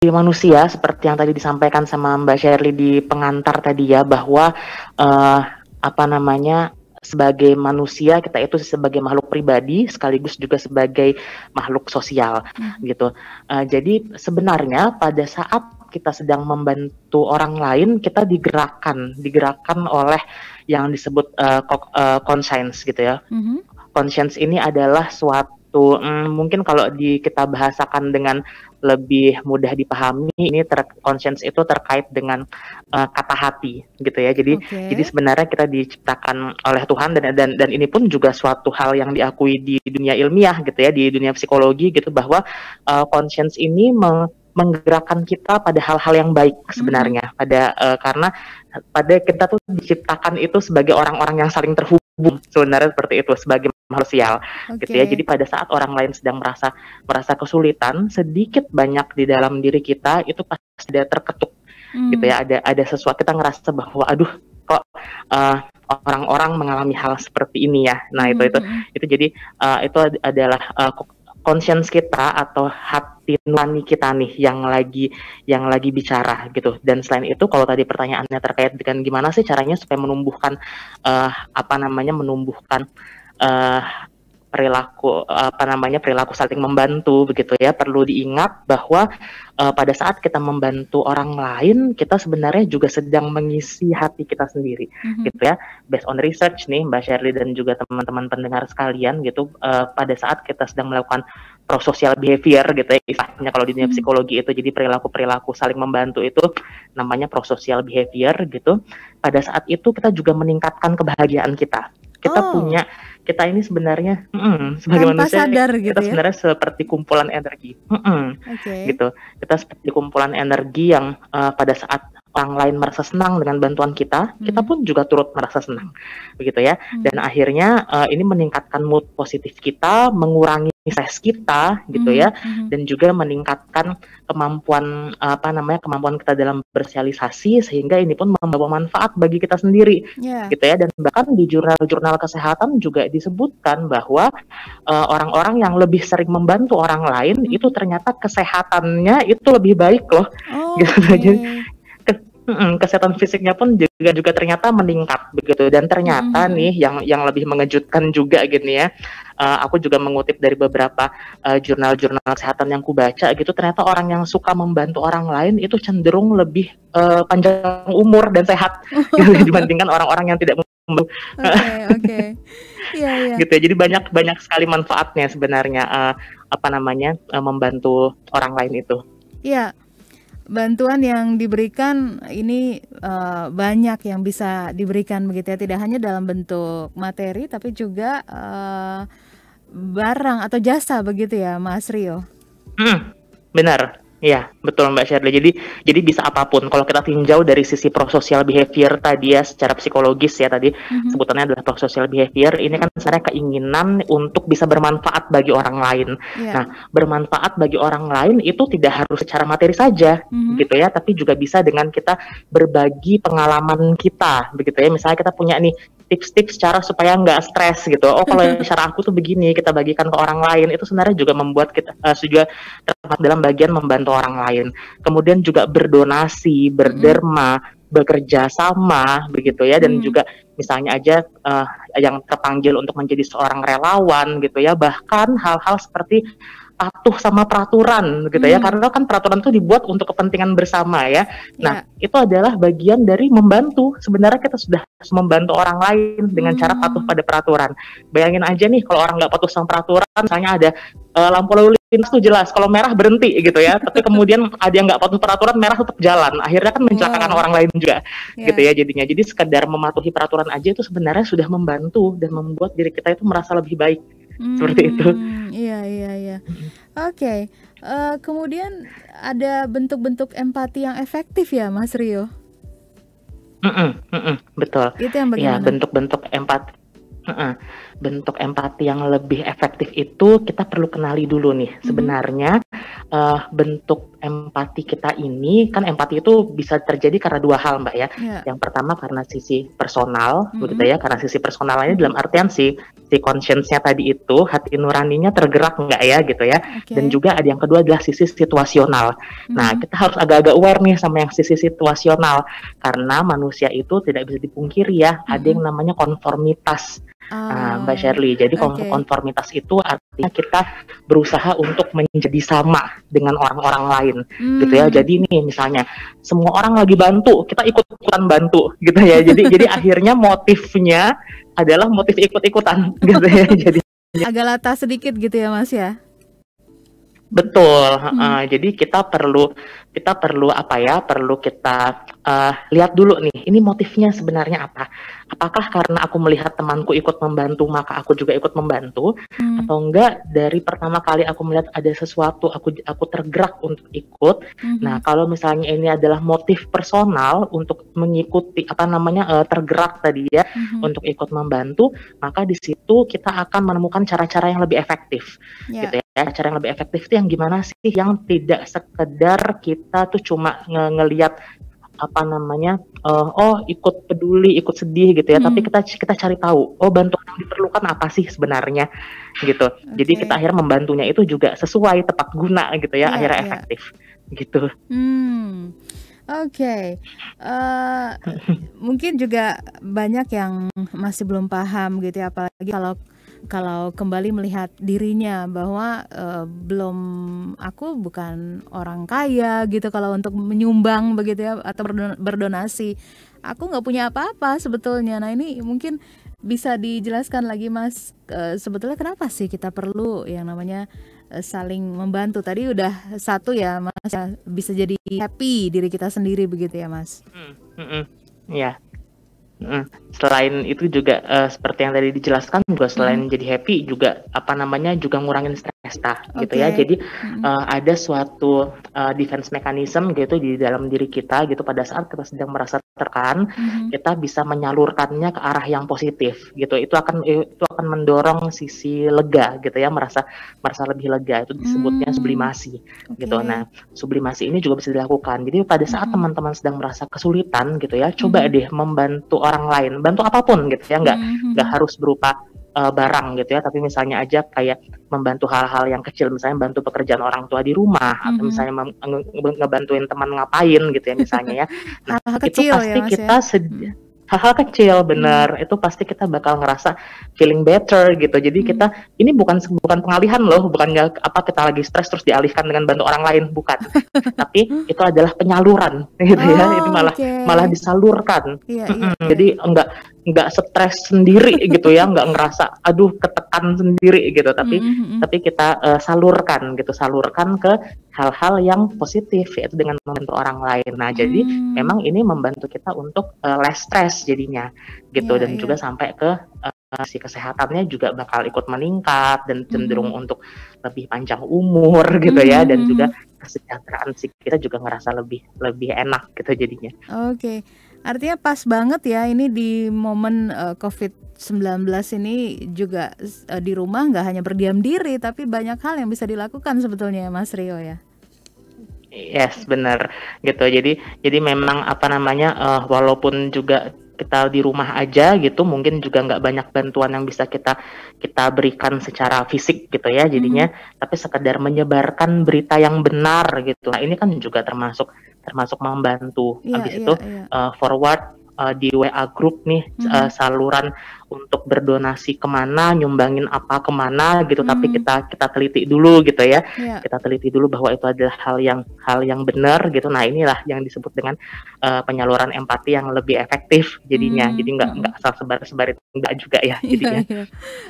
manusia seperti yang tadi disampaikan sama Mbak Shirley di pengantar tadi ya, bahwa apa namanya, sebagai manusia kita itu sebagai makhluk pribadi sekaligus juga sebagai makhluk sosial gitu. Jadi sebenarnya pada saat kita sedang membantu orang lain, kita digerakkan oleh yang disebut conscience gitu ya. Conscience ini adalah suatu mungkin kalau kita bahasakan dengan lebih mudah dipahami, ini conscience itu terkait dengan kata hati gitu ya. Jadi sebenarnya kita diciptakan oleh Tuhan dan ini pun juga suatu hal yang diakui di dunia ilmiah gitu ya, di dunia psikologi gitu, bahwa conscience ini menggerakkan kita pada hal-hal yang baik sebenarnya, karena pada kita tuh diciptakan itu sebagai orang-orang yang saling terhubung sebenarnya, seperti itu, sebagai makhluk sosial gitu ya. Jadi pada saat orang lain sedang merasa kesulitan, sedikit banyak di dalam diri kita itu pasti ada terketuk gitu ya, ada sesuatu, kita ngerasa bahwa aduh kok orang-orang mengalami hal seperti ini ya. Nah itu jadi itu adalah conscience kita atau hati nurani kita nih yang lagi bicara gitu. Dan selain itu, kalau tadi pertanyaannya terkait dengan gimana sih caranya supaya menumbuhkan perilaku saling membantu begitu ya, perlu diingat bahwa pada saat kita membantu orang lain, kita sebenarnya juga sedang mengisi hati kita sendiri gitu ya. Based on research nih Mbak Shirley dan juga teman-teman pendengar sekalian gitu, pada saat kita sedang melakukan prosocial behavior gitu ya, istilahnya kalau di dunia psikologi itu, jadi perilaku saling membantu itu namanya prosocial behavior gitu. Pada saat itu kita juga meningkatkan kebahagiaan kita. Kita ini sebenarnya sebagai manusia kita sebenarnya seperti kumpulan energi, gitu. Kita seperti kumpulan energi yang pada saat orang lain merasa senang dengan bantuan kita, kita pun juga turut merasa senang, begitu ya. Dan akhirnya ini meningkatkan mood positif kita, mengurangi stres kita, gitu ya, dan juga meningkatkan kemampuan kita dalam bersosialisasi, sehingga ini pun membawa manfaat bagi kita sendiri, gitu ya. Dan bahkan di jurnal-jurnal kesehatan juga disebutkan bahwa orang-orang yang lebih sering membantu orang lain itu ternyata kesehatannya itu lebih baik loh, gitu. Jadi kesehatan fisiknya pun juga ternyata meningkat begitu. Dan ternyata nih yang lebih mengejutkan juga gini ya, aku juga mengutip dari beberapa jurnal-jurnal kesehatan yang kubaca gitu, ternyata orang yang suka membantu orang lain itu cenderung lebih panjang umur dan sehat gitu, dibandingkan orang-orang yang tidak membantu. Gitu ya. Jadi banyak sekali manfaatnya sebenarnya membantu orang lain itu. Iya. Bantuan yang diberikan ini banyak yang bisa diberikan begitu ya, tidak hanya dalam bentuk materi tapi juga barang atau jasa begitu ya Mas Rio. Benar. Iya, betul Mbak Shirley. Jadi bisa apapun. Kalau kita tinjau dari sisi prosocial behavior tadi ya, secara psikologis ya tadi sebutannya adalah prosocial behavior. Ini kan sebenarnya keinginan untuk bisa bermanfaat bagi orang lain. Nah, bermanfaat bagi orang lain itu tidak harus secara materi saja, gitu ya, tapi juga bisa dengan kita berbagi pengalaman kita, begitu ya. Misalnya kita punya nih tips-tips cara supaya nggak stres gitu. Oh, kalau cara aku tuh begini, kita bagikan ke orang lain, itu sebenarnya juga membuat kita juga termasuk dalam bagian membantu orang lain. Kemudian juga berdonasi, berderma, bekerja sama begitu ya, dan juga misalnya aja yang terpanggil untuk menjadi seorang relawan gitu ya, bahkan hal-hal seperti patuh sama peraturan gitu ya, karena kan peraturan itu dibuat untuk kepentingan bersama ya. Nah, itu adalah bagian dari membantu. Sebenarnya kita sudah membantu orang lain dengan cara patuh pada peraturan. Bayangin aja nih kalau orang nggak patuh sama peraturan, misalnya ada lampu lalu lintas tuh jelas, kalau merah berhenti gitu ya, tapi kemudian ada yang nggak patuh peraturan, merah tetap jalan, akhirnya kan mencelakakan orang lain juga, gitu ya jadinya. Jadi sekedar mematuhi peraturan aja itu sebenarnya sudah membantu dan membuat diri kita itu merasa lebih baik, seperti itu. Iya. Oke. Kemudian ada bentuk-bentuk empati yang efektif ya Mas Rio? Betul. Itu yang bagaimana? Ya, bentuk-bentuk empati. Bentuk empati yang lebih efektif itu kita perlu kenali dulu nih. Sebenarnya bentuk empati kita ini, kan empati itu bisa terjadi karena dua hal, Mbak, ya. Ya. Yang pertama karena sisi personal, begitu ya, karena sisi personalnya dalam artian si conscience-nya tadi itu, hati nuraninya tergerak nggak ya, gitu ya. Dan juga ada yang kedua adalah sisi situasional. Nah, kita harus agak-agak aware nih sama yang sisi situasional, karena manusia itu tidak bisa dipungkiri ya, ada yang namanya konformitas. Mbak Shirley, jadi konformitas itu artinya kita berusaha untuk menjadi sama dengan orang-orang lain, gitu ya. Jadi nih misalnya semua orang lagi bantu, kita ikut-ikutan bantu, gitu ya. Jadi akhirnya motifnya adalah motif ikut-ikutan, gitu ya. Jadi agak latah sedikit gitu ya, Mas ya. Betul, jadi kita perlu apa ya? Perlu kita lihat dulu nih, ini motifnya sebenarnya apa? Apakah karena aku melihat temanku ikut membantu maka aku juga ikut membantu, atau enggak dari pertama kali aku melihat ada sesuatu aku tergerak untuk ikut. Nah, kalau misalnya ini adalah motif personal untuk mengikuti apa namanya tergerak tadi ya untuk ikut membantu, maka di situ kita akan menemukan cara-cara yang lebih efektif, gitu ya. Cara yang lebih efektif itu yang gimana sih? Yang tidak sekedar kita tuh cuma ngelihat apa namanya, oh ikut peduli, ikut sedih gitu ya, tapi kita cari tahu, oh bantuan yang diperlukan apa sih sebenarnya, gitu. Jadi kita akhirnya membantunya itu juga sesuai, tepat guna gitu ya, akhirnya efektif, gitu. Mungkin juga banyak yang masih belum paham gitu ya, apalagi kalau kembali melihat dirinya bahwa aku bukan orang kaya gitu kalau untuk menyumbang begitu ya atau berdonasi, aku nggak punya apa-apa sebetulnya. Nah, ini mungkin bisa dijelaskan lagi, Mas, sebetulnya kenapa sih kita perlu yang namanya saling membantu? Tadi udah satu ya, Mas, ya, bisa jadi happy diri kita sendiri begitu ya, Mas. Ya. Selain itu juga seperti yang tadi dijelaskan juga selain jadi happy juga apa namanya juga ngurangin stres gitu ya. Jadi ada suatu defense mechanism gitu di dalam diri kita gitu, pada saat kita sedang merasa tertekan, kita bisa menyalurkannya ke arah yang positif gitu. Itu akan mendorong sisi lega gitu ya, merasa lebih lega. Itu disebutnya sublimasi gitu. Nah, sublimasi ini juga bisa dilakukan. Jadi pada saat teman-teman sedang merasa kesulitan gitu ya, coba deh membantu orang lain, bantu apapun gitu ya, nggak harus berupa barang gitu ya, tapi misalnya aja kayak membantu hal-hal yang kecil, misalnya bantu pekerjaan orang tua di rumah, atau misalnya ngebantuin teman ngapain gitu ya misalnya ya. Nah, itu pasti ya, kita hal-hal kecil bener itu pasti kita bakal ngerasa feeling better gitu. Jadi kita ini bukan pengalihan loh, bukannya apa kita lagi stres terus dialihkan dengan bantu orang lain, bukan. Tapi itu adalah penyaluran gitu ya. Itu malah disalurkan. Jadi enggak stres sendiri gitu ya, enggak ngerasa aduh ketekan sendiri gitu, tapi kita salurkan ke hal-hal yang positif, yaitu dengan membantu orang lain. Nah, jadi memang ini membantu kita untuk less stress jadinya gitu, dan juga sampai ke si kesehatannya juga bakal ikut meningkat dan cenderung untuk lebih panjang umur gitu ya, dan juga kesejahteraan si kita juga ngerasa lebih enak gitu jadinya. Artinya pas banget ya ini di momen COVID-19 ini juga di rumah nggak hanya berdiam diri, tapi banyak hal yang bisa dilakukan sebetulnya ya, Mas Rio ya. Yes, benar gitu. Jadi memang apa namanya walaupun juga kita di rumah aja gitu, mungkin juga nggak banyak bantuan yang bisa kita berikan secara fisik gitu ya jadinya, tapi sekedar menyebarkan berita yang benar gitu. Nah, ini kan juga termasuk membantu. Habis itu forward di WA group nih saluran untuk berdonasi kemana, nyumbangin apa kemana gitu, tapi kita teliti dulu gitu ya. Kita teliti dulu bahwa itu adalah hal yang benar gitu. Nah, inilah yang disebut dengan penyaluran empati yang lebih efektif jadinya. Jadi nggak asal sebar itu enggak juga ya jadinya.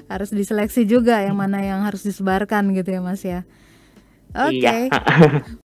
Harus diseleksi juga yang mana yang harus disebarkan gitu ya, Mas ya.